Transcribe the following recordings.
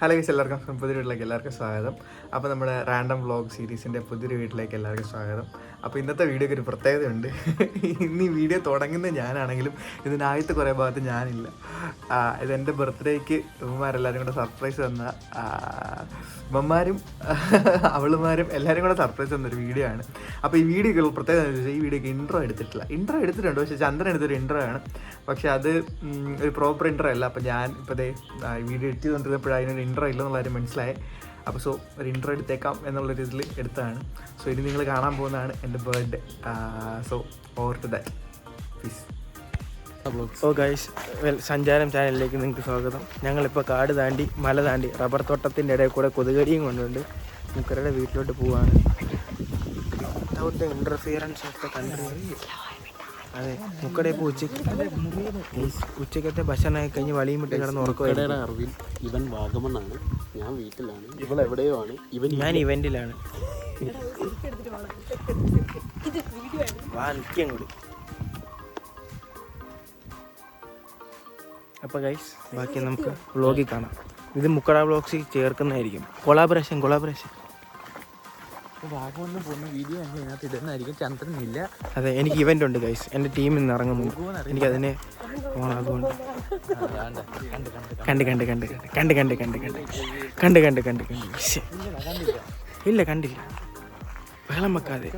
Hello guys, എല്ലാവർക്കും പുതിയ വീട്ടിലേക്ക് എല്ലാവർക്കും സ്വാഗതം. അപ്പോൾ നമ്മുടെ റാൻഡം വ്ളോഗ് സീരീസിൻ്റെ പുതിയൊരു വീട്ടിലേക്ക് എല്ലാവർക്കും സ്വാഗതം. അപ്പോൾ ഇന്നത്തെ വീഡിയോയ്ക്ക് ഒരു പ്രത്യേകതയുണ്ട്. ഇന്ന് ഈ വീഡിയോ തുടങ്ങുന്നത് ഞാനാണെങ്കിലും ഇതിനാദ്യത്തെ കുറേ ഭാഗത്ത് ഞാനില്ല. ഇതെൻ്റെ ബർത്ത്ഡേക്ക് ഉമ്മമാരെല്ലാവരും കൂടെ സർപ്രൈസ് തന്ന ഉമ്മമാരും അവളുമാരും എല്ലാവരും കൂടെ സർപ്രൈസ് തന്നൊരു വീഡിയോ ആണ്. അപ്പോൾ ഈ വീഡിയോക്ക് പ്രത്യേകത എന്ന് വെച്ചാൽ ഈ വീഡിയോക്ക് ഇൻട്രോ എടുത്തിട്ടുണ്ട്. പക്ഷേ ചന്ദ്രൻ എടുത്തൊരു ഇൻട്രോ ആണ്. പക്ഷേ അത് ഒരു പ്രോപ്പർ ഇൻട്രോ അല്ല. അപ്പോൾ ഞാൻ ഇപ്പോൾ വീഡിയോ എഡിറ്റ് ചെയ്തുകൊണ്ടിരുന്നപ്പോഴും അതിനൊരു ഇൻട്രോ ഇല്ലെന്നുള്ള കാര്യം മനസ്സിലായി. അപ്പോൾ ഒരു ഇൻട്രോ എടുത്തേക്കാം എന്നുള്ളൊരു ഇതിൽ എടുത്തതാണ്. ഇനി നിങ്ങൾ കാണാൻ പോകുന്നതാണ് എൻ്റെ birthday. Over to that please. Guys, Sancharam ചാനലിലേക്ക് നിങ്ങൾക്ക് സ്വാഗതം. ഞങ്ങളിപ്പോൾ കാട് താണ്ടി മല താണ്ടി റബ്ബർ തോട്ടത്തിൻ്റെ ഇടയിൽ കൂടെ കൊതുകടിയും കൊണ്ടുണ്ട് മുക്കരയുടെ വീട്ടിലോട്ട് പോവാണ്. Without interference of the country. അതെ, മുക്കടെ ഇപ്പോൾ ഉച്ചക്കത്തെ ഭക്ഷണമായി കഴിഞ്ഞ് വളിയും വിട്ട് കിടന്ന് ഉറക്കയുടെ അറിവിൽ ഇവൻ വാഗമണ്ണാണ്, ഞാൻ വീട്ടിലാണ്, ഇവൾ എവിടെയോ ആണ്, ഞാൻ ഇവന്റിലാണ്. കൂടി. അപ്പോൾ ഗൈസ്, ബാക്കി നമുക്ക് വ്ളോഗിൽ കാണാം. ഇത് മുക്കട വ്ളോഗ്സിൽ ചേർക്കുന്നതായിരിക്കും. കൊളാബറേഷൻ വാഗമണ്ണ് പോകുന്ന വീഡിയോ അതിനകത്ത് ഇടുന്നതായിരിക്കും. ചന്ദ്രനില്ല. അതെ, എനിക്ക് ഇവൻ്റ് ഉണ്ട് ഗൈസ്. എൻ്റെ ടീമിൽ നിന്ന് ഇറങ്ങുന്നു. എനിക്കതിനെ പോകണം. അതുകൊണ്ട് കണ്ട് ഇല്ല, കണ്ടില്ല. വെള്ളം വെക്കാതെ.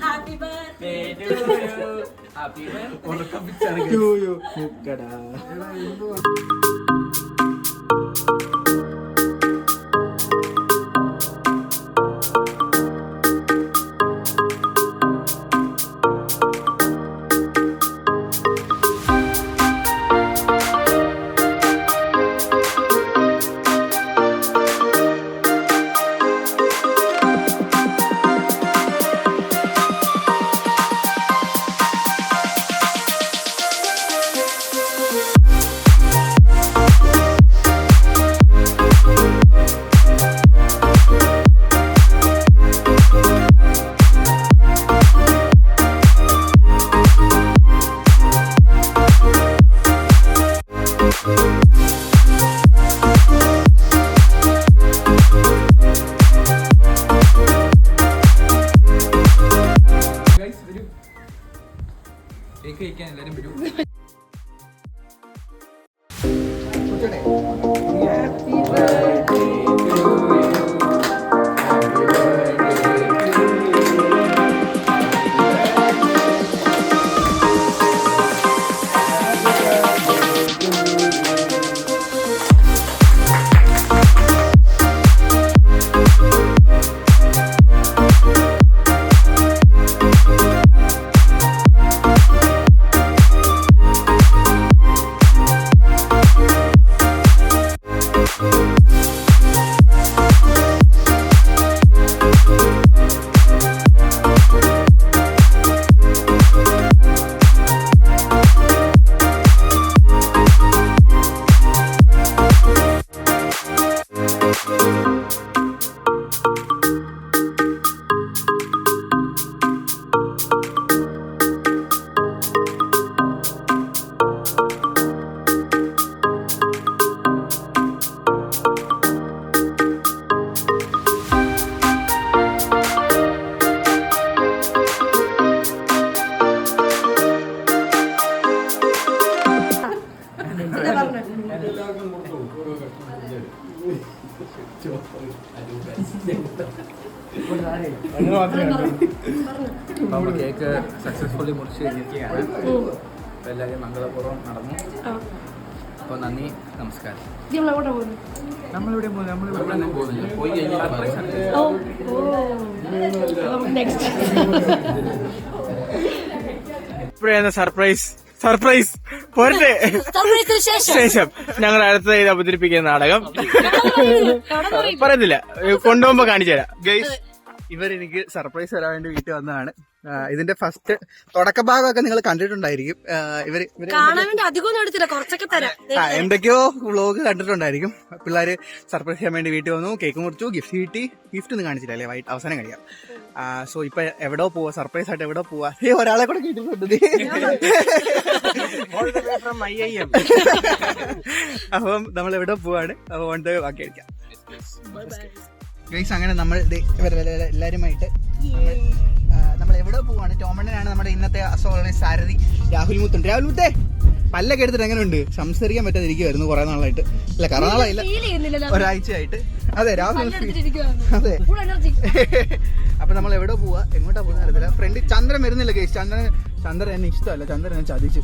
Happy birthday to you. Happy birthday to you. മുക്കടാ. എല്ലാരും വരും. We'll be right back. നമ്മൾ കേക്ക് സക്സസ്ഫുള്ളി മുറിച്ച് കഴിഞ്ഞിരിക്കുകയാണ്. അപ്പോൾ എല്ലാവരും മംഗളപൂർവ്വം നടന്നു. അപ്പോൾ നന്ദി, നമസ്കാരം. നമ്മളിവിടെ പോകുന്നില്ല, പോയി കഴിഞ്ഞിട്ട് ഇപ്പോഴാണ് സർപ്രൈസ് പോരട്ടെ ശേഷം ഞങ്ങൾ അടുത്തതായി അവതരിപ്പിക്കുന്ന നാടകം പറയുന്നില്ല, കൊണ്ടുപോകുമ്പോ കാണിച്ചു തരാം. ഗൈസ്, ഇവരെനിക്ക് സർപ്രൈസ് തരാൻ വേണ്ടി വീട്ടിൽ വന്നതാണ്. ഇതിന്റെ ഫസ്റ്റ് തുടക്ക ഭാഗമൊക്കെ നിങ്ങൾ കണ്ടിട്ടുണ്ടായിരിക്കും. ഇവര് എന്തൊക്കെയോ വ്ളോഗ് കണ്ടിട്ടുണ്ടായിരിക്കും. പിള്ളേര് സർപ്രൈസ് ചെയ്യാൻ വേണ്ടി വീട്ടിൽ വന്നു, കേക്ക് മുറിച്ചു, ഗിഫ്റ്റ് കിട്ടി. ഗിഫ്റ്റ് ഒന്നും കാണിച്ചില്ല അല്ലേ, വൈകിട്ട് അവസാനം കഴിയാം. സോ ഇപ്പൊ എവിടെ പോവാ, സർപ്രൈസ് ആയിട്ട് എവിടെ പോവാ? ഒരാളെ കൂടെ കേട്ടിട്ടുണ്ട്. അപ്പം നമ്മൾ എവിടെ പോവാണ്, അതുകൊണ്ട് ബാക്കി കഴിക്കാം. ഗൈസ്, അങ്ങനെ നമ്മൾ എല്ലാരുമായിട്ട് നമ്മൾ എവിടെ പോവാണ്? ടോമണ്ണനാണ് നമ്മുടെ ഇന്നത്തെ അസോളി സാരഥി. രാഹുൽ മുത്തേ പല്ലൊക്കെ എടുത്തിട്ട് എങ്ങനെയുണ്ട്? സംസാരിക്കാൻ പറ്റാതിരിക്കുവായിരുന്നു കുറെ നാളായിട്ട്. അല്ല, കുറെ നാളായില്ല, ഒരാഴ്ചയായിട്ട്. അതെ, രാഹുൽ. അതെ. അപ്പൊ നമ്മൾ എവിടെ പോവാ, എങ്ങോട്ടാ പോകുന്ന അറിയത്തില്ല. ഫ്രണ്ട് ചന്ദ്രൻ വരുന്നില്ല ഗൈസ്. ചന്ദ്രൻ എന്നെ ഇഷ്ടമല്ല, ചന്ദ്രൻ എന്നെ ചതിച്ചു.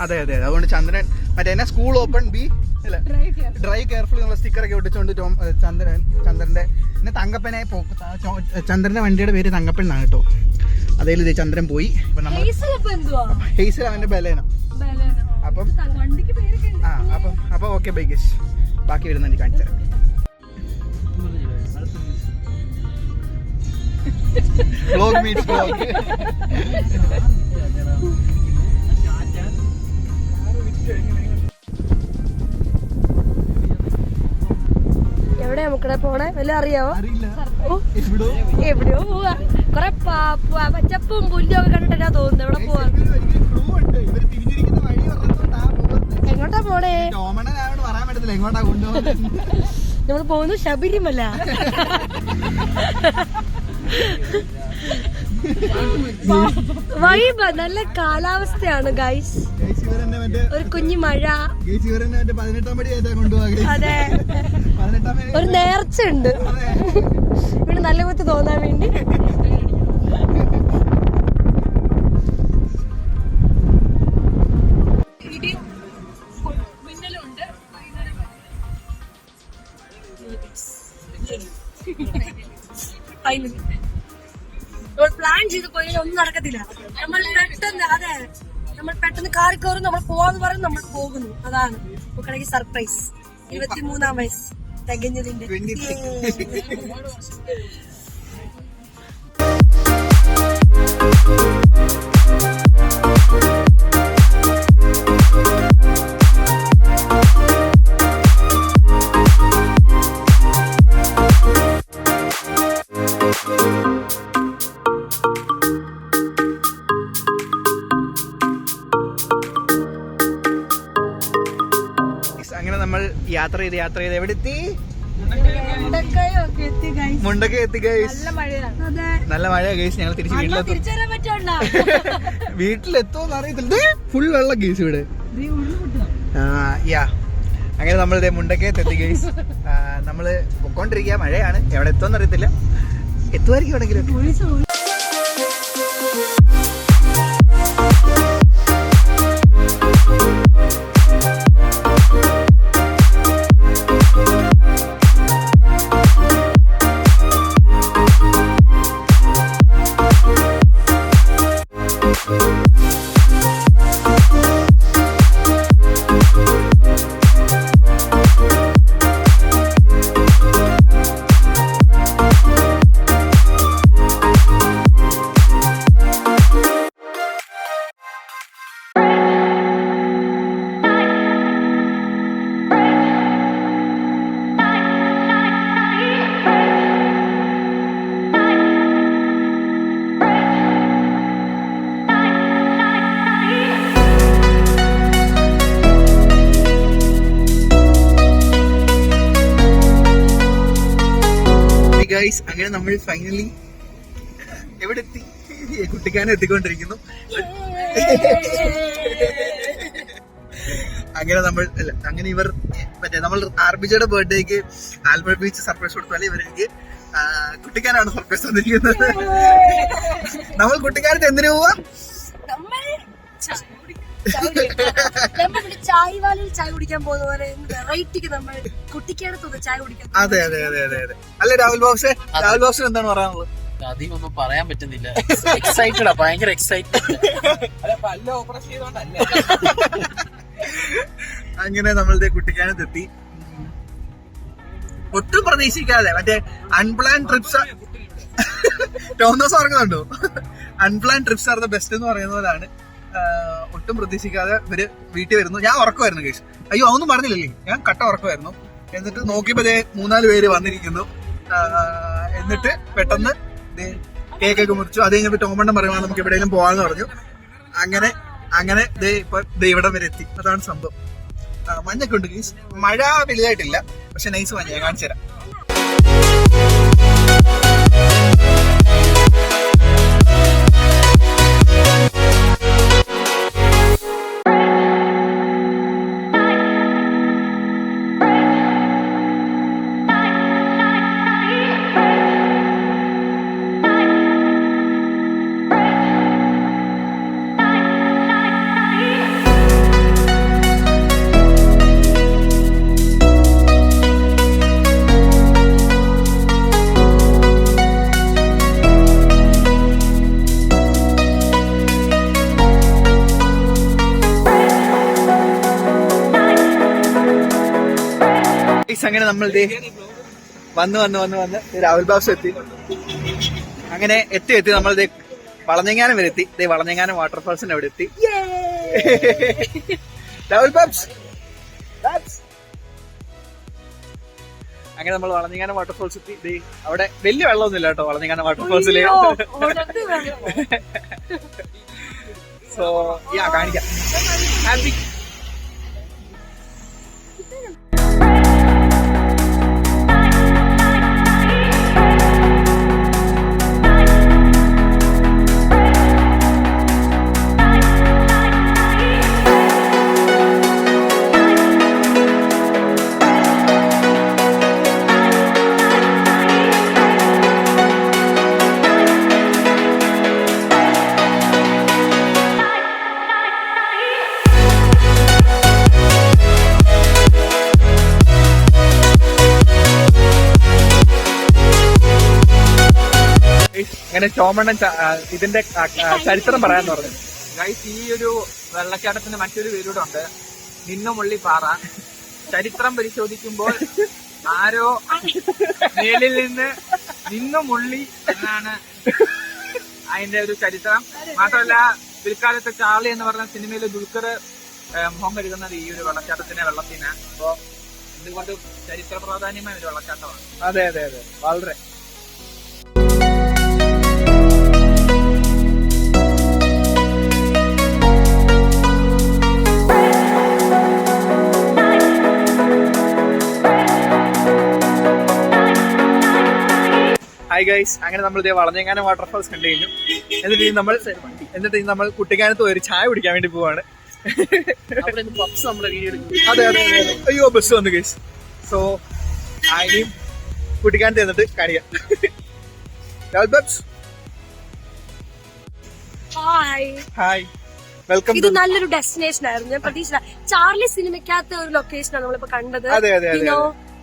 അതെ, അതുകൊണ്ട് ചന്ദ്രൻ മറ്റേ എന്നെ സ്കൂൾ ഓപ്പൺ ബി അല്ല ഡ്രൈവ് കെയർഫുൾ എന്നുള്ള സ്റ്റിക്കറൊക്കെ ഒട്ടിച്ചുകൊണ്ട് ചന്ദ്രന്റെ പിന്നെ തങ്കപ്പനെ ചന്ദ്രന്റെ വണ്ടിയുടെ പേര് തങ്കപ്പൻ എന്നാണ് കേട്ടോ. അതേലും ഇതേ ചന്ദ്രൻ പോയി. ഇപ്പൊ നമ്മൾ ഹെയ്സൽ അവന്റെ ബലേന. അപ്പം ഓക്കെ ബൈ ഗൈസ്, ബാക്കി വരുന്നുണ്ട് കാണിച്ചു തരാം. Vlog meats vlog. എവിടെ നമുക്കിടെ പോണേ വല്ല അറിയാവോ? എവിടെയോ പോവാ. കൊറേ പച്ചപ്പും പുല്ലും ഒക്കെ കണ്ടിട്ടാ തോന്നുന്നു. എവിടെ പോവാ? എങ്ങോട്ടാ പോണേ? നമ്മൾ പോകുന്നു ശബരിമല. വൈബ, നല്ല കാലാവസ്ഥയാണ് ഗൈസ്. ഒരു കുഞ്ഞു മഴ. അതെ, ഒരു നേർച്ച ഉണ്ട് ഇവിടെ നല്ല കുത്ത് തോന്നാൻ വേണ്ടി. നമ്മൾ പ്ലാൻ ചെയ്ത് പോയാൽ ഒന്നും നടക്കത്തില്ല. നമ്മൾ പെട്ടെന്ന് കാറി കയറും, നമ്മൾ പോവാന്ന് പറയും, നമ്മൾ പോകുന്നു. അതാണ് നമുക്കാണെങ്കിൽ സർപ്രൈസ്. 23-ാം വയസ്സ് തികഞ്ഞതിന്റെ. അങ്ങനെ നമ്മൾ യാത്ര ചെയ്ത് എവിടെ എത്തി? മുണ്ടക്കൈ എത്തി ഗൈസ്. നല്ല മഴ ഗൈസ്. ഞങ്ങൾ തിരിച്ച് വീട്ടിലെത്തുമെന്ന് അറിയത്തില്ല. ഫുൾ വെള്ളം ഗൈസ് ഇവിടെ. അങ്ങനെ നമ്മൾ മുണ്ടക്കൈ എത്തി ഗൈസ്. നമ്മള് പൊക്കോണ്ടിരിക്കുക. മഴയാണ്, എവിടെ എത്തുമെന്ന് അറിയത്തില്ല. എത്തുമായിരിക്കും എവിടെങ്കിലും. ഗൈസ്, അങ്ങനെ നമ്മൾ ഫൈനലി എവിടെ എത്തി? കുട്ടിക്കാനം എത്തിക്കൊണ്ടിരിക്കുന്നു. അങ്ങനെ അങ്ങനെ ഇവർ മറ്റേ നമ്മൾ ആർബിജയുടെ ബർത്ത്ഡേക്ക് ആൽബർട്ട് ബീച്ച് സർപ്രൈസ് കൊടുത്താൽ ഇവരെനിക്ക് കുട്ടിക്കാനാണ് സർപ്രൈസ് തന്നിരിക്കുന്നത്. നമ്മൾ കുട്ടിക്കാനത്ത് എന്തിനു പോവാ? ചായ് വാലിൽ ചായ കുടിക്കാൻ പോകുന്ന പോലെ വെറൈറ്റിക്ക് നമ്മൾ കുട്ടിക്കാനത്ത് ചായ കുടിക്കാൻ. അതെ അതെ അതെ അതെ അതെ. അല്ലെ രാഹുൽ ബോക്സിന് എന്താണ് പറയാനുള്ളത്? അധികം ഒന്നും പറയാൻ പറ്റുന്നില്ല. എക്സൈറ്റഡാ, ഭയങ്കര എക്സൈറ്റഡ്. അങ്ങനെ നമ്മളുടെ കുട്ടിക്കാനത്തെത്തി. ഒട്ടും പ്രതീക്ഷിക്കാതെ മറ്റേ അൺപ്ലാൻ ട്രിപ്സ് ടോമസ് ഓർക്കുന്നുണ്ടോ? Unplanned TRIPS are the best എന്ന് പറയുന്ന പോലാണ്. ഒട്ടും പ്രതീക്ഷിക്കാതെ ഇവര് വീട്ടിൽ വരുന്നു. ഞാൻ ഉറക്കമായിരുന്നു കേസ്. അയ്യോ അതൊന്നും പറഞ്ഞില്ലല്ലേ, ഞാൻ കട്ട ഉറക്കമായിരുന്നു. എന്നിട്ട് നോക്കിയപ്പോ 3-4 പേര് വന്നിരിക്കുന്നു. എന്നിട്ട് പെട്ടെന്ന് കേക്കൊക്കെ മുറിച്ചു. അത് കഴിഞ്ഞപ്പോ ടോമണ്ണം പറയുവാണ് നമുക്ക് എവിടെയെങ്കിലും പോവാന്ന് പറഞ്ഞു. അങ്ങനെ ഇപ്പൊ ഇവിടം വരെ എത്തി. അതാണ് സംഭവം. മഞ്ഞൊക്കെ ഉണ്ട് ഗീസ്. മഴ വലുതായിട്ടില്ല, പക്ഷെ നൈസ് മഞ്ഞ. ഞാൻ കാണിച്ചു തരാം. അങ്ങനെ നമ്മൾ വന്ന് രാഹുൽ ബാബു എത്തി. അങ്ങനെ എത്തി നമ്മൾ വളഞ്ഞെങ്ങാനം വരെ എത്തി. വളഞ്ഞെങ്ങാനം വാട്ടർഫാൾസിന്റെ അവിടെ എത്തി. രാഹുൽ ബാബ്സ് അങ്ങനെ നമ്മൾ വളഞ്ഞെങ്ങാനം വാട്ടർഫാൾസ് എത്തി. അവിടെ വലിയ വെള്ളമൊന്നുമില്ല കേട്ടോ വളഞ്ഞെങ്ങാനം വാട്ടർഫാൾസില്. സോ കാണിക്കാം. ഹാപ്പി. അങ്ങനെ ചോമണ്ണൻ ഇതിന്റെ ചരിത്രം പറയാന്ന് പറഞ്ഞു. ഗൈസ്, ഈ ഒരു വെള്ളച്ചാട്ടത്തിന് മറ്റൊരു പേരൂടെ ഉണ്ട്, നിന്നുമുള്ളിപ്പാറ. ചരിത്രം പരിശോധിക്കുമ്പോൾ ആരോ മേലിൽ നിന്ന് നിന്നുമുള്ളി എന്നാണ് അതിന്റെ ഒരു ചരിത്രം. മാത്രമല്ല പിൽക്കാലത്തെ ചാർലി എന്ന് പറഞ്ഞ സിനിമയിൽ ദുൽഖർ മുഖം കരുതുന്നത് ഈ ഒരു വെള്ളത്തിന്. അപ്പോ എന്തുകൊണ്ട് ചരിത്ര പ്രാധാന്യമായ ഒരു വെള്ളച്ചാട്ടമാണ്. അതെ അതെ അതെ, വളരെ. ഹായ് ഗൈസ്, അങ്ങനെ നമ്മൾ വളഞ്ഞെങ്ങാനം വാട്ടർഫാൾസ് കണ്ടു കഴിഞ്ഞു. എന്നിട്ട് നമ്മൾ കുട്ടിക്കാനത്ത് ഒരു ചായ കുടിക്കാൻ വേണ്ടി പോവാണ്. അതെ അതെ അതെ. അയ്യോ ബസ് വന്നു ഗൈസ്. സോ ഇനിയും കുട്ടിക്കാനത്ത് എന്നിട്ട് കാണിക്കാം. Hi, welcome. ഇത് നല്ലൊരു ഡെസ്റ്റിനേഷൻ ആയിരുന്നു. ഞാൻ പ്രതീക്ഷിച്ച ചാർലി സിനിമയ്ക്കകത്ത് ഒരു ലൊക്കേഷനാണ് നമ്മളിപ്പോ കണ്ടത്. അതെ അതെ അതെ.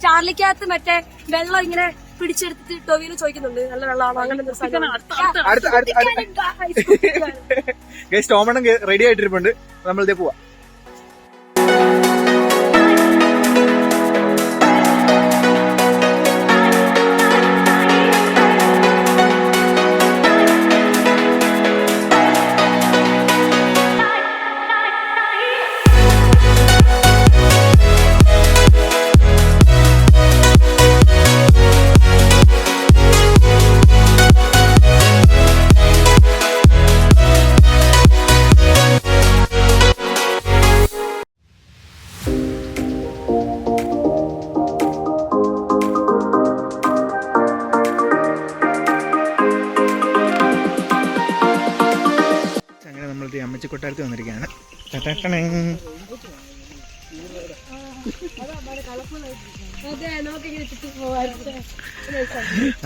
ചാർലിക്കകത്ത് മറ്റേ വെള്ളം ഇങ്ങനെ പിടിച്ചെടുത്തിട്ട് ടൊവിയിൽ ചോദിക്കുന്നുണ്ട് നല്ല വെള്ളമാണോ അങ്ങനെ. ടോമണം റെഡി ആയിട്ടിരിപ്പുണ്ട്. നമ്മളിതേ പോവാ. അമ്മച്ചി കൊട്ടാരത്തിൽ വന്നിരിക്കുകയാണ്.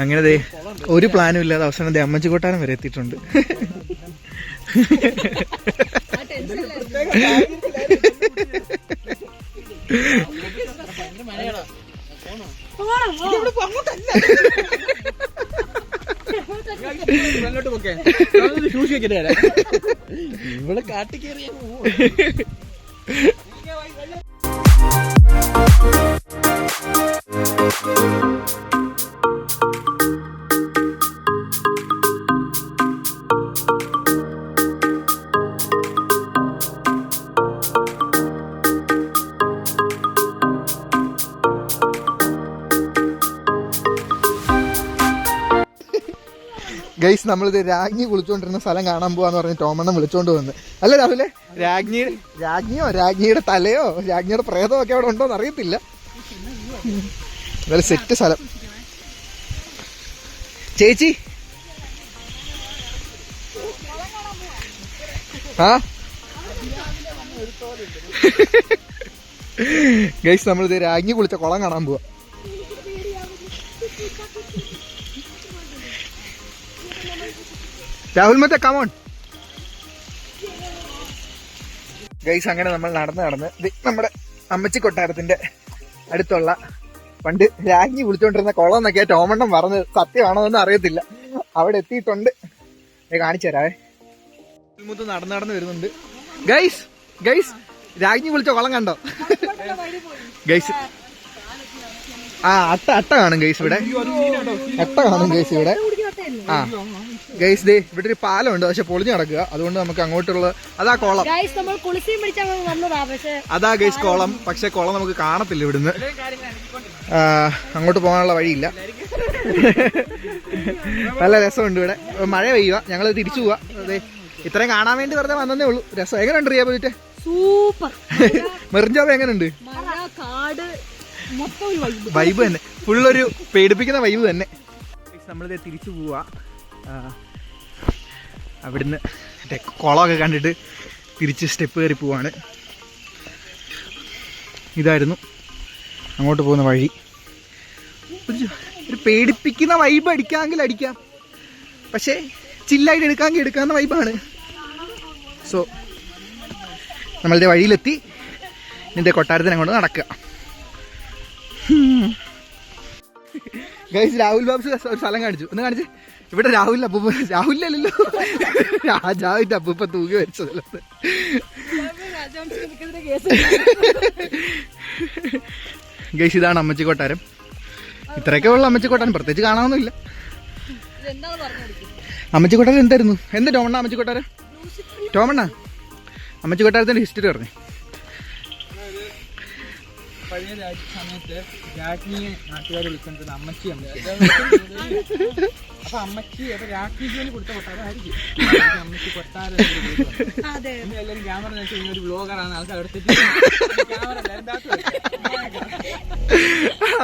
അങ്ങനെ ദേ ഒരു പ്ലാനും ഇല്ലാതെ അവസാനം ദേ അമ്മച്ചി കൊട്ടാരം വരെ എത്തിയിട്ടുണ്ട്. ഇവിടെ കാട്ടിക്കേറിയ ഗൈസ് നമ്മളിത് രാജ്ഞി കുളിച്ചോണ്ടിരുന്ന സ്ഥലം കാണാൻ പോവാന്ന് പറഞ്ഞ് ടോമണ്ണൻ വിളിച്ചോണ്ട് വന്ന്. അല്ല രാഹുലെ, രാജ്ഞിയുടെ തലയോ രാജ്ഞിയുടെ പ്രേതമോ ഒക്കെ അവിടെ ഉണ്ടോന്ന് അറിയത്തില്ല. നല്ല സെറ്റ് സ്ഥലം. ചേച്ചി ആ ഗൈസ് നമ്മളിത് രാജ്ഞി കുളിച്ച കുളം കാണാൻ പോവാ. രാഹുൽ മറ്റേ കമോൺ ഗൈസ്. അങ്ങനെ നമ്മൾ നടന്ന് നമ്മുടെ അമ്മച്ചി കൊട്ടാരത്തിന്റെ അടുത്തുള്ള പണ്ട് രാജ്ഞി വിളിച്ചോണ്ടിരുന്ന കുളം എന്നൊക്കെ ടോമണ്ണം പറഞ്ഞത് സത്യമാണോ എന്ന് അറിയത്തില്ല. അവിടെ എത്തിയിട്ടുണ്ട്, കാണിച്ചു തരാവേ. നടന്ന് വരുന്നുണ്ട് ഗൈസ്. രാജ്ഞി വിളിച്ച കുളം കണ്ടോ ഗൈസ്? ആ അട്ട കാണും ഗൈസ് ഇവിടെ. അട്ട കാണും ഗൈസ് ഇവിടെ. ആ ഗൈസ് ദേ ഇവിടെ ഒരു പാലമുണ്ട്, പക്ഷെ പൊളിഞ്ഞു കിടക്കുക. അതുകൊണ്ട് നമുക്ക് അങ്ങോട്ടുള്ള അതാ കോളം. അതാ ഗൈസ് കോളം. പക്ഷെ കുളം നമുക്ക് കാണത്തില്ല ഇവിടുന്ന്. അങ്ങോട്ട് പോകാനുള്ള വഴിയില്ല. നല്ല രസമുണ്ട് ഇവിടെ. മഴ പെയ്യുക, ഞങ്ങൾ തിരിച്ചു പോവാ. അതെ, ഇത്രയും കാണാൻ വേണ്ടി വെറുതെ വന്നതേ ഉള്ളൂ. രസം എങ്ങനെയുണ്ട് റിയ പോയിട്ട്? സൂപ്പർ. മെറിഞ്ചാവ് എങ്ങനെയുണ്ട്? വൈബ് തന്നെ, ഫുള്ളൊരു പേടിപ്പിക്കുന്ന വൈബ് തന്നെ. നമ്മളിത് തിരിച്ചു പോവാ. അവിടുന്ന് കുളമൊക്കെ കണ്ടിട്ട് തിരിച്ച് സ്റ്റെപ്പ് കയറി പോവാണ്. ഇതായിരുന്നു അങ്ങോട്ട് പോകുന്ന വഴി. ഒരു പേടിപ്പിക്കുന്ന വൈബ് അടിക്കാമെങ്കിൽ അടിക്കാം, പക്ഷേ ചില്ലായിട്ട് എടുക്കാമെങ്കിൽ എടുക്കാവുന്ന വൈബാണ്. സോ നമ്മളുടെ വഴിയിലെത്തി. ഇതിൻ്റെ കൊട്ടാരത്തിന് അങ്ങോട്ട് നടക്കുക. ഗൈസ് രാഹുൽ ബാബു ഒരു സ്ഥലം കാണിച്ചു. ഒന്ന് കാണിച്ച്. ഇവിടെ രാഹുലിന്റെ അപ്പൂപ്പ, രാഹുലല്ലോ രാജാവിന്റെ അപ്പൂപ്പ തൂക്കി വരച്ച സ്ഥലത്ത്. ഗൈസ് ഇതാണ് അമ്മച്ചി കൊട്ടാരം. ഇത്രയൊക്കെ ഉള്ള അമ്മച്ചി കൊട്ടാരം, പ്രത്യേകിച്ച് കാണാനൊന്നുമില്ല. അമ്മച്ചി കൊട്ടാരം എന്തായിരുന്നു? എന്താ ടോമണ്ണ അമ്മച്ചി കൊട്ടാരം? ടോമണ്ണ അമ്മച്ചി കൊട്ടാരത്തിന്റെ ഹിസ്റ്ററി പറഞ്ഞു. പഴയ സമയത്ത് രാജ്ഞിയെ നാട്ടുകാർ വിളിക്കുന്നത് അമ്മച്ചി. അപ്പൊ അമ്മച്ചി രാജ്ഞിക്ക് വേണ്ടി കൊടുത്ത കൊട്ടാരമായിരിക്കും അമ്മച്ചി കൊട്ടാരം. എല്ലാവരും ക്യാമറ വെച്ച് ഒരു ബ്ലോഗറാണ്, ആൾക്കാർ അവിടെ ക്യാമറ.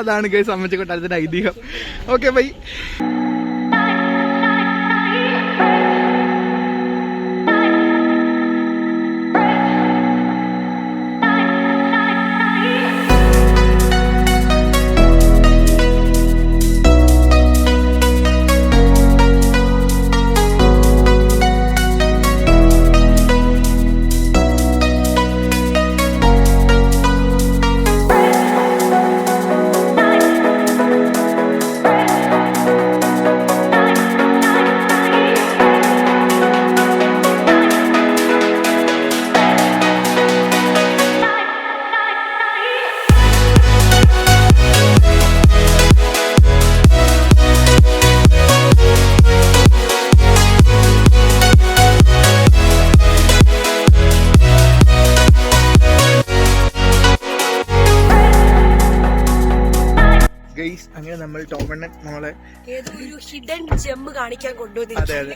അതാണ് ഗൈസ് അമ്മച്ചി കൊട്ടാരത്തിന്റെ ഐതിഹ്യം. Okay bye. അങ്ങനെ നമ്മൾ ടോമണ്ണൻ നമ്മളെ ഏതോ ഒരു ഹിഡൻ ജെം കാണിക്കാൻ കൊണ്ടുവന്നു. അതെ അതെ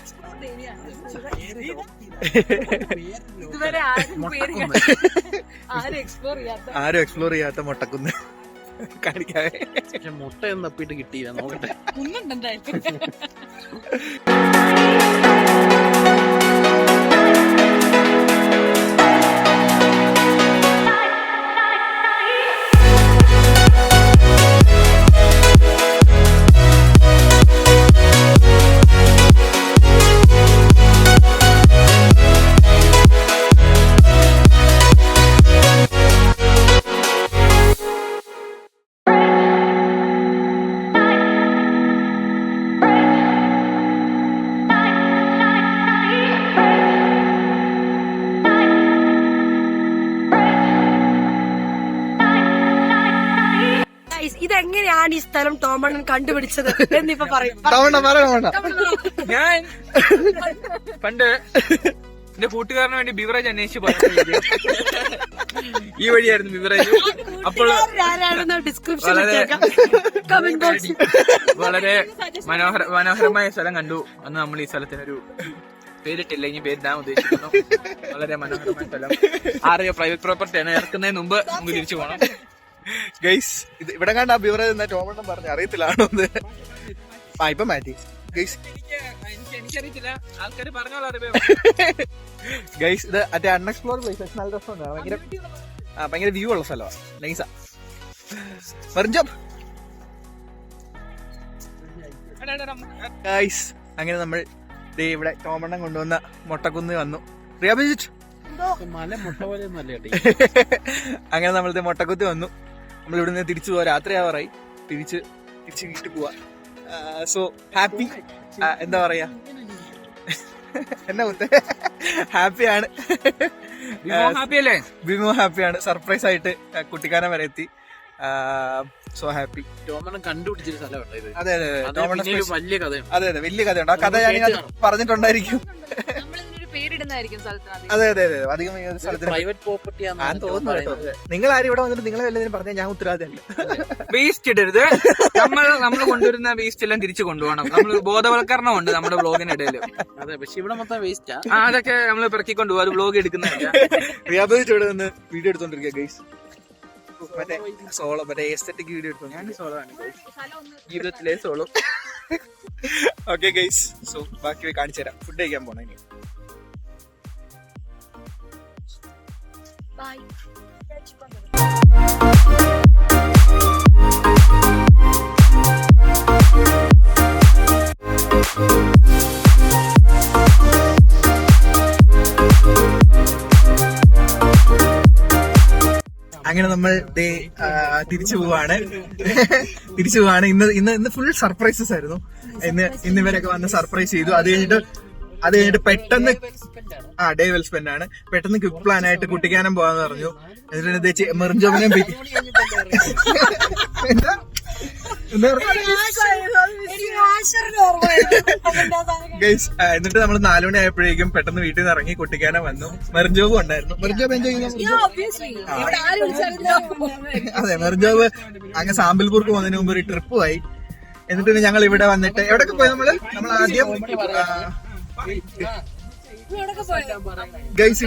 ഇതുവരെ ആരും എക്സ്പ്ലോർ ചെയ്യാത്ത മൊട്ടക്കുന്ന് കാണിക്കാതെ. മുട്ടയൊന്നും തപ്പിട്ട് കിട്ടിയില്ല, നോക്കട്ടെ. എങ്ങനെയാണ് ഈ സ്ഥലം ടോമണ്ണൻ കണ്ടുപിടിച്ചത് എന്നിപ്പോ പറയും. ഞാൻ പണ്ട് എന്റെ കൂട്ടുകാരന് വേണ്ടി ബിവറേജ് അന്വേഷിച്ച് പറഞ്ഞു. ഈ വഴിയായിരുന്നു ബിവറേജ്. അപ്പോൾ വളരെ മനോഹരമായ സ്ഥലം കണ്ടു. അന്ന് നമ്മൾ ഈ സ്ഥലത്തിനൊരു പേരിട്ടില്ല, ഇനി പേരിടാൻ ഉദ്ദേശിക്കുന്നു. വളരെ മനോഹരമായ സ്ഥലം. ആരെയോ പ്രൈവറ്റ് പ്രോപ്പർട്ടിയാണ്. ഇറക്കുന്നതിന് മുമ്പ് നമുക്ക് തിരിച്ചു പോകണം. ഗൈസ് ഇത് ഇവിടെ കണ്ട ആ ബിവറേജ് എന്നാ ടോമണ്ണം പറഞ്ഞു അറിയത്തില്ലാണോ എന്ന്. ഇപ്പൊ മാറ്റി ഗൈസ്. എനിക്കറിയത്തില്ല, ആൾക്കാർ പറഞ്ഞോളാം. ഗൈസ് ഇത് മറ്റേ അൺഎക്സ്പ്ലോർ പ്ലേസ്. നല്ല രസമുണ്ട്. ഭയങ്കര വ്യൂ ഉള്ള സ്ഥലമാണ്. നൈസാ. ഗൈസ് അങ്ങനെ നമ്മൾ ഇവിടെ ടോമണ്ണം കൊണ്ടുവന്ന മൊട്ടക്കുന്ന് വന്നു. മല മുട്ട പോലെ അങ്ങനെ നമ്മളിത് മൊട്ടക്കുത്തി വന്നു. നമ്മൾ ഇവിടുന്ന് തിരിച്ചു പോവാ. രാത്രിയാവാറായി. തിരിച്ച് വീട്ടിൽ പോവാ. So happy. എന്താ പറയാ, എന്നാ മുത്തേ ഹാപ്പിയാണ്. ഹാപ്പിയല്ലേ? ബിമോ ഹാപ്പിയാണ്. സർപ്രൈസ് ആയിട്ട് കുട്ടിക്കാനം വരെ എത്തി. So happy. ടോമണ്ണം കണ്ടുപിടിച്ചൊരു സ്ഥലമുണ്ട് ഇത്. അതെ അതെ വലിയ കഥയാണ്. അതെ വലിയ കഥയുണ്ട്. ആ കഥ ഞാൻ പറഞ്ഞിട്ടുണ്ടായിരിക്കും. അതെ അതെ അതെ അധികം പ്രൈവറ്റ് പ്രോപ്പർട്ടി ആണെന്ന് തോന്നുന്നു കേട്ടോ. നിങ്ങൾ ആരും ഇവിടെ വന്നിട്ട് നിങ്ങളെ വല്ലതിനും പറഞ്ഞാൽ ഞാൻ ഉത്തരവാദിയല്ല. വേസ്റ്റ് ഇടരുത്. നമ്മൾ കൊണ്ടുവരുന്ന വേസ്റ്റ് എല്ലാം തിരിച്ചു കൊണ്ടുപോകണം. നമ്മൾ ബോധവൽക്കരണം ഉണ്ട് നമ്മുടെ ബ്ലോഗിനിടയിൽ. അതെ, പക്ഷെ ഇവിടെ മൊത്തം വേസ്റ്റാ. അതൊക്കെ നമ്മൾ പെറുക്കിക്കൊണ്ട് പോകും. അത് ബ്ലോഗ് എടുക്കുന്നില്ല. റിയാബേജ് ഇവിടെ നിന്ന് വീഡിയോ എടുത്തോണ്ടിരിക്കുക ഗൈസ്. മറ്റേ എസ്തെറ്റിക് വീഡിയോ എടുത്തു. ഞാൻ സോളോ ആണ് ജീവിതത്തിലെ സോളോ. ഓക്കെ ഗൈസ്, സോ ബാക്കി കാണിച്ചു തരാം. ഫുഡ് കഴിക്കാൻ പോണേ. Bye. അങ്ങനെ നമ്മൾ തിരിച്ചു പോവാണ്. ഇന്ന് ഫുൾ സർപ്രൈസസ് ആയിരുന്നു. ഇന്നിവരൊക്കെ വന്ന് സർപ്രൈസ് ചെയ്തു. അത് കഴിഞ്ഞിട്ട് പെട്ടെന്ന് ഡേ വെൽ സ്പെൻഡ് ആണ്. പെട്ടെന്ന് ക്വിക്ക് പ്ലാൻ ആയിട്ട് കുട്ടിക്കാനം പോവാന്ന് പറഞ്ഞു. എന്നിട്ട് മെറിഞ്ചോമിനെ ഗൈസ് എന്നിട്ട് നമ്മൾ 4 മണി ആയപ്പോഴേക്കും പെട്ടെന്ന് വീട്ടിൽ നിന്ന് ഇറങ്ങി കുട്ടിക്കാനം വന്നു. മെറിഞ്ചോബ് ഉണ്ടായിരുന്നു. മെറിഞ്ചോബ് എൻജോയ് അതെ മെറിഞ്ചോബ് അങ്ങ് സാമ്പിൾപൂർക്ക് പോകുന്നതിന് മുമ്പ് ഒരു ട്രിപ്പ് പോയി. എന്നിട്ട് ഞങ്ങൾ ഇവിടെ വന്നിട്ട് എവിടെയൊക്കെ പോയി നമ്മൾ ആദ്യം ഗൈസ്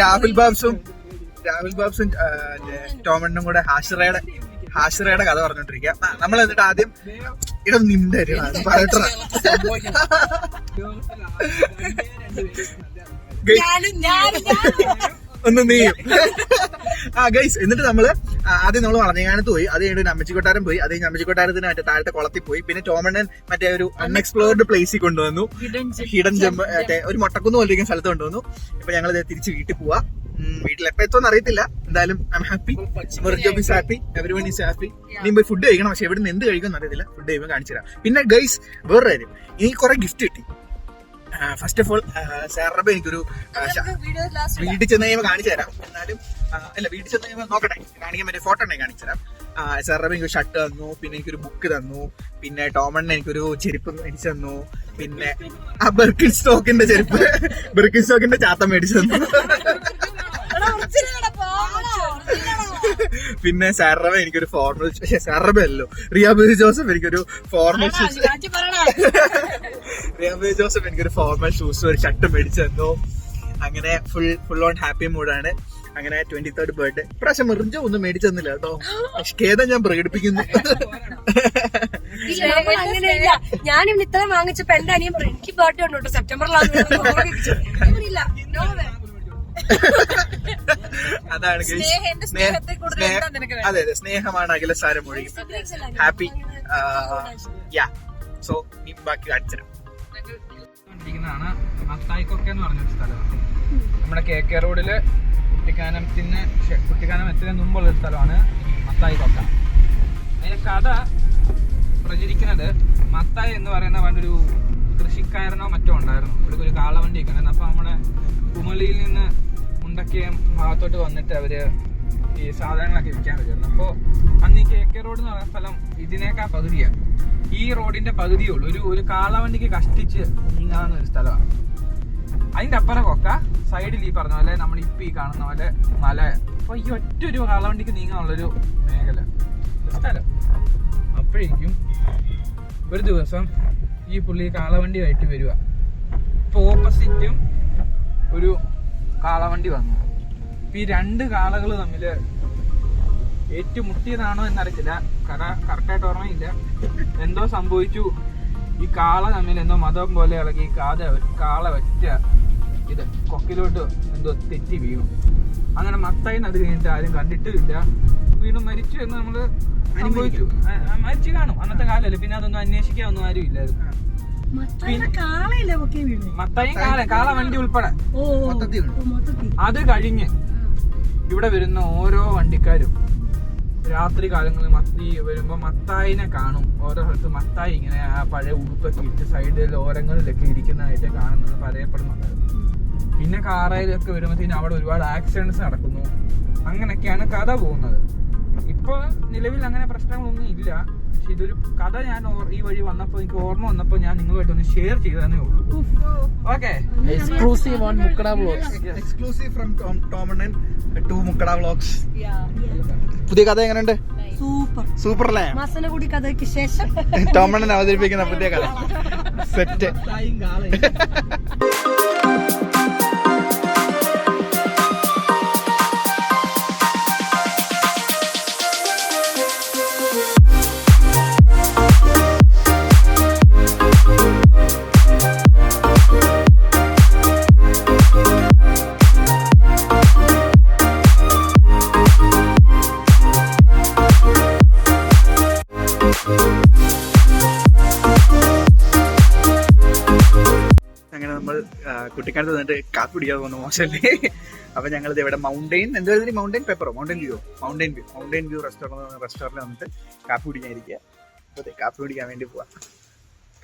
രാഹുൽ ബാബ്സും ടോമണ്ണും കൂടെ ഹാഷിറയുടെ കഥ പറഞ്ഞോണ്ടിരിക്കുക. നമ്മൾ എന്നിട്ട് ആദ്യം ഇവിടെ നിന്തരും പറയട്ടെ ഒന്ന് നീയും ഗൈസ്. എന്നിട്ട് ആദ്യം നമ്മൾ വളഞ്ഞങ്ങാനത്ത് പോയി. അത് കഴിഞ്ഞിട്ട് അമ്മച്ചിക്കൊട്ടാരം പോയി. അത് കഴിഞ്ഞ് അമ്മച്ചിക്കൊട്ടാരത്തിന് മറ്റേ താഴത്തെ കുളത്തിൽ പോയി. പിന്നെ ടോമണ്ണൻ മറ്റേ ഒരു അൺഎക്സ്പ്ലോർഡ് പ്ലേസിൽ കൊണ്ടുവന്നു. ഹിഡൻ ജംപ് മറ്റേ ഒരു മൊട്ടക്കുന്ന് പോലിരിക്കുന്ന സ്ഥലത്ത് കൊണ്ടുവന്നു. ഇപ്പൊ ഞങ്ങൾ തിരിച്ച് വീട്ടിൽ പോവാ. വീട്ടിൽ എപ്പോ എത്തോന്ന് അറിയത്തില്ല. എന്തായാലും ഐ എം ഹാപ്പി. മെറിഞ്ചോബ് is happy. Everyone is happy. ഇനി പോയി ഫുഡ് കഴിക്കണം. പക്ഷെ എവിടെ നിന്ന് എന്ത് കഴിക്കുമെന്ന് അറിയത്തില്ല. ഫുഡ് കഴിയുമ്പോൾ കാണിച്ചു തരാം. പിന്നെ ഗൈസ് വേറൊരു കാര്യം, എനിക്ക് കുറെ ഗിഫ്റ്റ് കിട്ടി. ഫസ്റ്റ് ഓഫ് ഓൾ സാറിനപ്പോ എനിക്കൊരു വീട്ടിൽ ചെന്ന് കഴിയുമ്പോൾ കാണിച്ചു തരാം. എന്നാലും വീട്ടിൽ ചെന്ന് കഴിയുമ്പോൾ നോക്കട്ടെ, കാണിക്കാൻ പറ്റിയ ഫോട്ടോ ഉണ്ടെങ്കിൽ കാണിച്ചു തരാം. സാറിനപ്പോ എനിക്കൊരു ഷർട്ട് തന്നു. പിന്നെ എനിക്കൊരു ബുക്ക് തന്നു. പിന്നെ ടോമണ്ണ എനിക്കൊരു ചെരുപ്പ് മേടിച്ചു തന്നു. പിന്നെ ബെർക്കിൻ സ്റ്റോക്കിന്റെ ചാത്ത മേടിച്ചു തന്നു. പിന്നെ സാറബ എനിക്കൊരു ഫോർമൽ, സാറബ അല്ലോ റിയാബേജ് ജോസഫ് എനിക്കൊരു ഫോർമൽ ഷൂസ്, റിയാബേജ് ജോസഫ് എനിക്കൊരു ഫോർമൽ ഷൂസ് ഒരു ഷർട്ട് മേടിച്ചു തന്നു. അങ്ങനെ ഫുൾ ഓൺ ഹാപ്പി മൂഡാണ്. അങ്ങനെ 23rd ബർത്ത്ഡേ. ഇപ്രാവശ്യം മെറിഞ്ചോ ഒന്നും മേടിച്ചു തന്നില്ല കേട്ടോ. ഖേദം ഞാൻ പ്രകടിപ്പിക്കുന്നു. അങ്ങനെയില്ല, ഞാനിവിടെ ഇത്രയും വാങ്ങിച്ചപ്പോ എന്റെ അനിയൻ എനിക്ക് ബർത്ത്ഡേ ഉണ്ട് കേട്ടോ സെപ്റ്റംബറിലാണ്. അതാണ് അതെ അതെ സ്നേഹമാണ് അഖിലസാരം മൊഴി. ഹാപ്പി. സോ ബാക്കി കാണിച്ചു മത്തായിക്കൊക്കെ എന്ന് പറഞ്ഞൊരു സ്ഥലമാണ്. നമ്മുടെ KK റോഡില് കുട്ടിക്കാനം എത്തുന്നതിന് മുമ്പുള്ള ഒരു സ്ഥലമാണ് മത്തായിക്കൊക്ക. അതിന്റെ കഥ പ്രചരിക്കുന്നത് മത്തായി എന്ന് പറയുന്ന പണ്ടൊരു കൃഷിക്കാരനോ മറ്റോ ഉണ്ടായിരുന്നു. ഇവിടെ ഒരു കാളവണ്ടിയൊക്കെ ഉണ്ടായിരുന്നു. അപ്പൊ നമ്മുടെ കുമളിയിൽ നിന്ന് മുണ്ടക്കയം ഭാഗത്തോട്ട് വന്നിട്ട് അവര് ഈ സാധനങ്ങളൊക്കെ വിൽക്കാൻ വരുമായിരുന്നു. അപ്പോൾ അന്ന് ഈ KK റോഡ് എന്ന് പറയുന്ന സ്ഥലം ഇതിനേക്കാൾ പകുതിയാണ്. ഈ റോഡിന്റെ പകുതിയേ ഉള്ളൂ. ഒരു കാളവണ്ടിക്ക് കഷ്ടിച്ച് നീങ്ങാവുന്ന ഒരു സ്ഥലമാണ്. അതിന്റെ അപ്പുറം കൊക്ക, സൈഡിൽ ഈ പറഞ്ഞ പോലെ നമ്മൾ ഇപ്പം ഈ കാണുന്ന പോലെ മല. അപ്പൊ ഈ ഒറ്റൊരു കാളവണ്ടിക്ക് നീങ്ങാനുള്ളൊരു മേഖല സ്ഥലം. അപ്പോഴേക്കും ഒരു ദിവസം ഈ പുള്ളി കാളവണ്ടിയായിട്ട് വരിക. ഇപ്പൊ ഓപ്പോസിറ്റും ഒരു കാളവണ്ടി വന്നു. ഈ രണ്ട് കാളകൾ തമ്മില് ഏറ്റുമുട്ടിയതാണോ എന്നറിയില്ല, കറക്റ്റായിട്ട് ഓർമ്മയില്ല. എന്തോ സംഭവിച്ചു. ഈ കാള തമ്മിൽ എന്തോ മതം പോലെ ഇളകി കാള ഒറ്റ ഇത് കൊക്കിലോട്ട് എന്തോ തെറ്റി വീണു. അങ്ങനെ മത്തായി അത് കഴിഞ്ഞിട്ട് ആരും കണ്ടിട്ടുമില്ല. വീണ്ടും മരിച്ചു എന്ന് നമ്മള് അനുഭവിച്ചു. മരിച്ചു കാണും, അന്നത്തെ കാലല്ലേ. പിന്നെ അതൊന്നും അന്വേഷിക്കാനൊന്നും ആരും ഇല്ലായിരുന്നു. മത്തായും കാള വണ്ടി ഉൾപ്പെടെ അത് കഴിഞ്ഞ് ഇവിടെ വരുന്ന ഓരോ വണ്ടിക്കാരും രാത്രി കാലങ്ങളിൽ മത്തി വരുമ്പോ മത്തായിനെ കാണും. ഓരോ സ്ഥലത്ത് മത്തായി ഇങ്ങനെ ആ പഴയ ഉടുപ്പൊക്കെ ഇട്ട് സൈഡിൽ ഓരങ്ങളിലൊക്കെ ഇരിക്കുന്നതായിട്ട് കാണുന്നത് പറയപ്പെടുന്നുണ്ടായിരുന്നു. പിന്നെ കാറയിലൊക്കെ വരുമ്പോഴത്തേനും അവിടെ ഒരുപാട് ആക്സിഡൻസ് നടക്കുന്നു. അങ്ങനെയൊക്കെയാണ് കഥ പോകുന്നത്. ഇപ്പൊ നിലവിൽ അങ്ങനെ പ്രശ്നങ്ങളൊന്നും ഇല്ല. പക്ഷെ ഇതൊരു കഥ ഞാൻ ഈ വഴി വന്നപ്പോ എനിക്ക് ഓർമ്മ വന്നപ്പോ ഞാൻ നിങ്ങളുമായിട്ട് ഒന്ന് ഷെയർ ചെയ്തതേ ഉള്ളൂ. Okay, exclusive on Mukkada vlogs. Exclusive from Tom to Mukkada vlogs. പുതിയ കഥ എങ്ങനെയുണ്ട്? സൂപ്പർ അല്ലേ? മാസനഗുഡി കഥയ്ക്ക് ശേഷം ടോമണ്ണൻ അവതരിപ്പിക്കുന്ന പുതിയ കഥ സെറ്റ്. അങ്ങനെ നമ്മൾ കുട്ടിക്കാലത്ത് വന്നിട്ട് കാപ്പി പിടിക്കാതെ പോകുന്ന മോശമല്ലേ? അപ്പൊ ഞങ്ങളിത് ഇവിടെ മൗണ്ടെയിൻ വ്യൂ റെസ്റ്റോറൻറ്റിൽ വന്നിട്ട് കാപ്പി കുടിക്കാനിരിക്കുക. അതെ, കാപ്പി കുടിക്കാൻ വേണ്ടി പോവാ.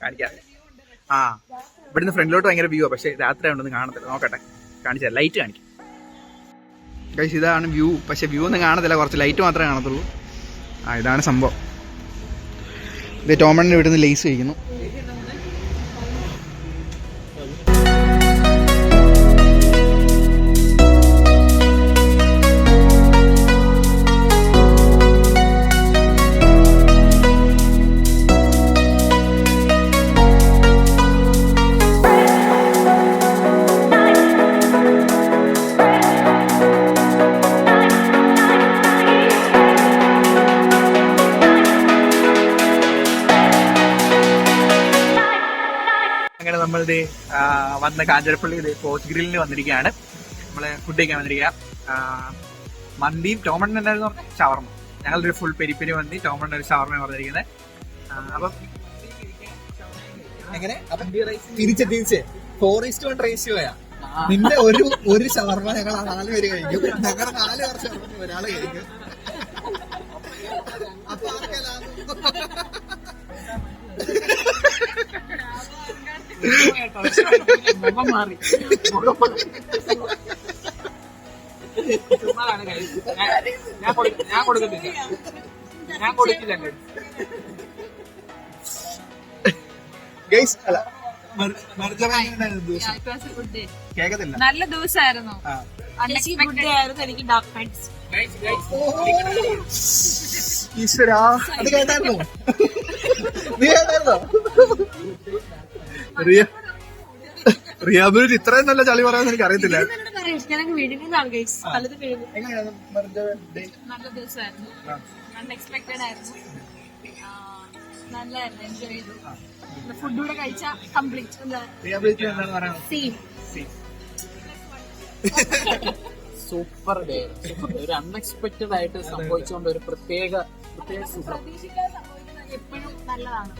കാണിക്കാം. ഇവിടുന്ന് ഫ്രണ്ടിലോട്ട് ഭയങ്കര വ്യൂ. പക്ഷെ രാത്രി ഉണ്ടെന്ന് കാണത്തില്ല. നോക്കട്ടെ, കാണിച്ചാൽ ലൈറ്റ് കാണിക്കും. കഴിച്ച് ഇതാണ് വ്യൂ. പക്ഷെ വ്യൂ ഒന്നും കാണത്തില്ല, കുറച്ച് ലൈറ്റ് മാത്രമേ കാണത്തുള്ളൂ. ഇതാണ് സംഭവം. ഇത് ടോമണ്ണൻ ഇവിടുന്ന് ലേസ് കഴിക്കുന്നു. അങ്ങനെ നമ്മളിത് വന്ന കാഞ്ഞിരപ്പള്ളി പോസ്റ്റ് ഗ്രില്ലിന് വന്നിരിക്കുകയാണ്. നമ്മള് ഫുഡ് കഴിക്കാൻ വന്നിരിക്കുക. മന്തിയും ടോമണ്ണൻ എന്തായിരുന്നു പറഞ്ഞാൽ ഷവർമ്മ. ഞങ്ങളൊരു ഫുൾ പെരി പെരി മന്തി, ടോമണ്ണൻ ഒരു ഷവർമ്മ പറഞ്ഞിരിക്കുന്നത്. അപ്പം എങ്ങനെ തിരിച്ച് 4:1 റേഷ്യോയാ. നിന്റെ ഒരു ഷവർമ്മ ഞങ്ങൾ 4 പേര് കഴിക്കും. ഞങ്ങൾ 4 വർഷം ഒരാള് കഴിക്കും. അപ്പൊ മാറി ഞാൻ കൊടുക്കില്ല. കേക്കത്തില്ല. നല്ല ദിവസമായിരുന്നു. എനിക്ക് ഡോക്ടർ ഈശ്വരാ, അത് കേട്ടായിരുന്നോ? നീ കേട്ടായിരുന്നോ? റിയാബിലിറ്റി ഇത്രയും നല്ല ചളി പറയാൻ എനിക്ക് അറിയത്തില്ല. നല്ല ദിവസമായിരുന്നു. അൺഎക്സ്പെക്ടഡ് ആയിരുന്നു. നല്ലായിരുന്നു. എൻജോയ് ചെയ്തു. ഫുഡ് കൂടെ കഴിച്ച കംപ്ലീറ്റ്. റിയാബിലിറ്റി എന്താണ് പറയുന്നത്? Super day. ഒരു അൺഎക്സ്പെക്ടഡ് ആയിട്ട് സംഭവിച്ചുകൊണ്ട് ഒരു പ്രത്യേക സുഖം. എപ്പോഴും നല്ലതാണ്.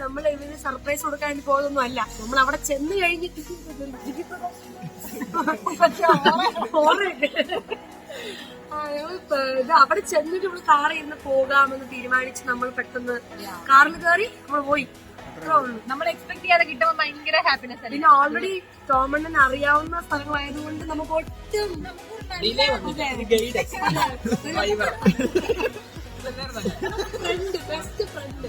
നമ്മൾ ഇവന് സർപ്രൈസ് കൊടുക്കാൻ വേണ്ടി പോകുന്നൊന്നും അല്ല. നമ്മൾ അവിടെ ചെന്ന് കഴിഞ്ഞിട്ട് ഇത് അവിടെ ചെന്നിട്ട് നമ്മൾ കാറിൽ ഇരുന്ന് പോകാമെന്ന് തീരുമാനിച്ച് നമ്മൾ പെട്ടെന്ന് കാറിൽ കയറി നമ്മൾ പോയി. നമ്മൾ എക്സ്പെക്ട് ചെയ്യാതെ കിട്ടുമ്പോൾ ഭയങ്കര ഹാപ്പിനെസ്. പിന്നെ ഓൾറെഡി ടോമണ്ണൻ അറിയാവുന്ന സ്ഥലങ്ങളായതുകൊണ്ട് നമുക്ക് ഒട്ടും ഡിലേ വന്നില്ല ഗൈഡ് ഡ്രൈവർ ബെസ്റ്റ് ഫ്രണ്ട്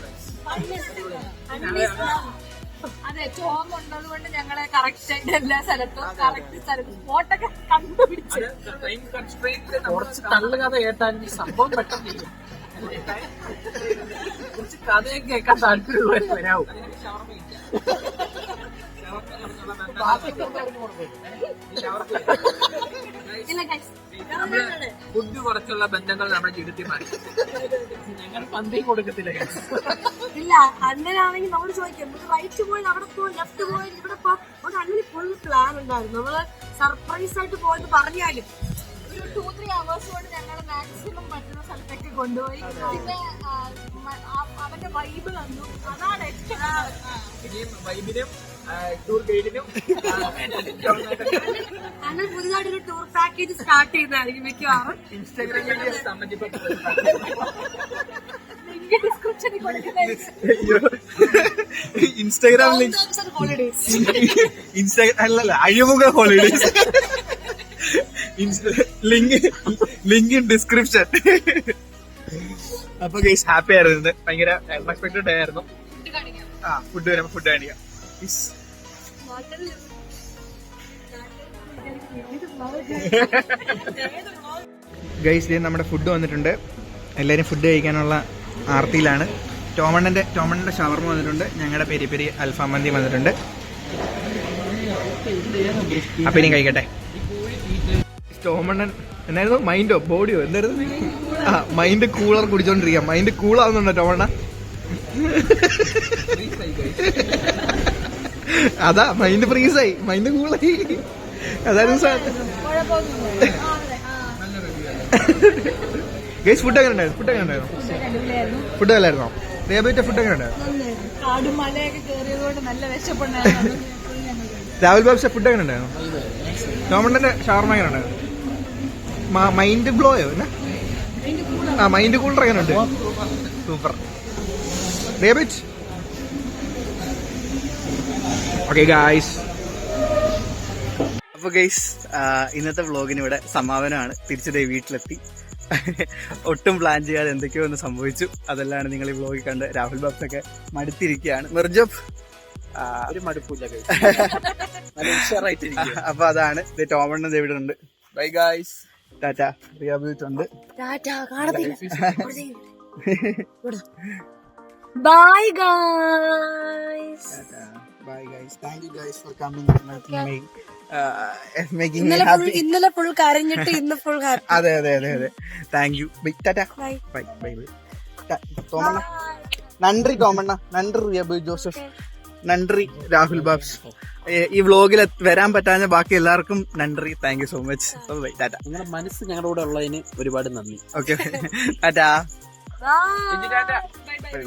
അതെ ചോന്നുള്ളത് കൊണ്ട് ഞങ്ങളെ കറക്റ്റ് ആയിട്ട് എല്ലാ സ്ഥലത്തും കറക്റ്റ് സ്ഥലത്തും സ്പോട്ടൊക്കെ കണ്ടുപിടിച്ച് ടൈം കൺസ്ട്രെയിന്റ് കുറച്ച് തള്ളുകഥ കേട്ടാൽ ഈ സംഭവം പെട്ടെന്ന് കുറച്ച് കഥയൊക്കെ കേൾക്കാൻ താല്പര്യമുള്ളവർ വരാവും. ഇല്ല guys. ഫുഡ് കുറച്ചുള്ള ബന്ധങ്ങൾ നമ്മുടെ ജീവിതത്തിൽ മാറി. ഞങ്ങൾ പന്തി കൊടുക്കത്തില്ല. ഇല്ല അണ്ണനാണെങ്കിൽ നമ്മൾ ചോദിക്കാം റൈറ്റ് പോയി അവിടെ പോയി ലെഫ്റ്റ് പോയി ഇവിടെ പോ അണ്ണന് ഫുൾ പ്ലാൻ ഉണ്ടായിരുന്നു. നമ്മള് സർപ്രൈസ് ആയിട്ട് പോയത് പറഞ്ഞാലും ഒരു 2-3 hours കൊണ്ട് ഞങ്ങൾ മാക്സിമം പറ്റുന്ന സ്ഥലത്തൊക്കെ കൊണ്ടുപോയി. പിന്നെ അവന്റെ വൈബ് തന്നു. അതാണ് ഏറ്റവും ഇനിയും വൈബിനും ടൂർ ഗൈഡിനും അണ്ണൻ പുതുതായിട്ടൊരു ടൂർ പാക്കേജ് സ്റ്റാർട്ട് ചെയ്യുന്നതായിരിക്കും മിക്കവാറും. ഇൻസ്റ്റാഗ്രാമിൽ സംബന്ധിപ്പെട്ട ഡിസ്ക്രിപ്ഷനിൽ കൊടുക്കുന്നതായിരിക്കും. ഇൻസ്റ്റാഗ്രാം ഹോളിഡേസ് അല്ലല്ല അഴിമുഖ ഹോളിഡേസ് ലിങ്ക് ഇൻ ഡിസ്ക്രിപ്ഷൻ. അപ്പൊ ഗൈസ് ഹാപ്പി ആയിരുന്നു. ഭയങ്കര അൺഎക്സ്പെക്ടഡ് ഡേ ആയിരുന്നു. ഫുഡ് വരുമ്പോ ഫുഡ് കാണിക്കാം. ഗൈസ് നമ്മുടെ ഫുഡ് വന്നിട്ടുണ്ട്. എല്ലാവരും ഫുഡ് കഴിക്കാനുള്ള ആർത്തിയിലാണ്. ടോമണ്ണന്റെ ഷവർമ വന്നിട്ടുണ്ട്. ഞങ്ങളുടെ പെരി പെരി അൽഫാം മന്തി വന്നിട്ടുണ്ട്. അപ്പൊ ഇനി കഴിക്കട്ടെ. ടോമണ്ണൻ എന്നായിരുന്നു മൈൻഡോ ബോഡിയോ എന്തായിരുന്നു? ആ മൈൻഡ് കൂളർ കുടിച്ചോണ്ടിരിക്കാം. മൈൻഡ് കൂളാവുന്നുണ്ടോ ടോമണ്ണ? അതാ മൈൻഡ് ഫ്രീസായി, മൈൻഡ് കൂളായി. അതായിരുന്നു ഗൈസ്. ഫുഡ് എങ്ങനെ ഉണ്ടായിരുന്നു? ഫുഡ് നല്ലായിരുന്നോ? രേബിന്റെ ഫുഡ് എങ്ങനെ ഉണ്ടായിരുന്നു? കാടും മലയൊക്കെ കയറിയതുകൊണ്ട് നല്ല വിശപ്പുണ്ടായിരുന്നു. രാഹുൽ ബാബുഷ ഫുഡ് എങ്ങനെ ഉണ്ടായിരുന്നു? ടോമണ്ണന്റെ ഷവർമ എങ്ങനെ ഉണ്ടായിരുന്നു? മൈൻഡ് ബ്ലോയോ എന്നാ? ആ മൈൻഡ് കൂളർ എങ്ങനെ ഉണ്ട്? സൂപ്പർ. രേബിറ്റ് ഓക്കെ ഗായ്സ്. അപ്പൊ ഗൈസ് ഇന്നത്തെ വ്ളോഗിന് ഇവിടെ സമാപനമാണ്. തിരിച്ചതേ വീട്ടിലെത്തി. ഒട്ടും പ്ലാൻ ചെയ്യാതെ എന്തൊക്കെയോ ഒന്ന് സംഭവിച്ചു. അതെല്ലാം നിങ്ങൾ ഈ വ്ളോഗിൽ കണ്ട് രാഹുൽ ബാബ്സൊക്കെ മടുത്തിരിക്കുകയാണ്. മിർജോബ് ഒരു മടുപ്പില്ല. ഉഷാറായിട്ടിരിക്കും. അപ്പൊ അതാണ് ടോമണ്ണൻ ഇവിടെ ഉണ്ട്. Bye guys. ടാറ്റ. റിയാബിട്ടുണ്ട്. Bye guys. Bye guys. Thank you guys for coming and making me happy. ഇന്നലെ ഫുൾ കരഞ്ഞിട്ട് ഇന്ന് ഫുൾ ഹാപ്പി. അതെ. Thank you. ടാറ്റ. ബൈ. ടോമണ്ണ നന്ദി. ടോമണ്ണ നന്ദി. റിയാബ് ജോസഫ് നന്ദി. രാഹുൽ ബാബ്സ് ഈ വ്ളോഗിൽ വരാൻ പറ്റാഞ്ഞ ബാക്കി എല്ലാവർക്കും നന്ദി. Thank you so much. Bye. Tata. നിങ്ങളുടെ മനസ്സ് ഞങ്ങളുടെ കൂടെ ഉള്ളതിന് ഒരുപാട് നന്ദി. ഓക്കെ. ടാറ്റ. ബൈ.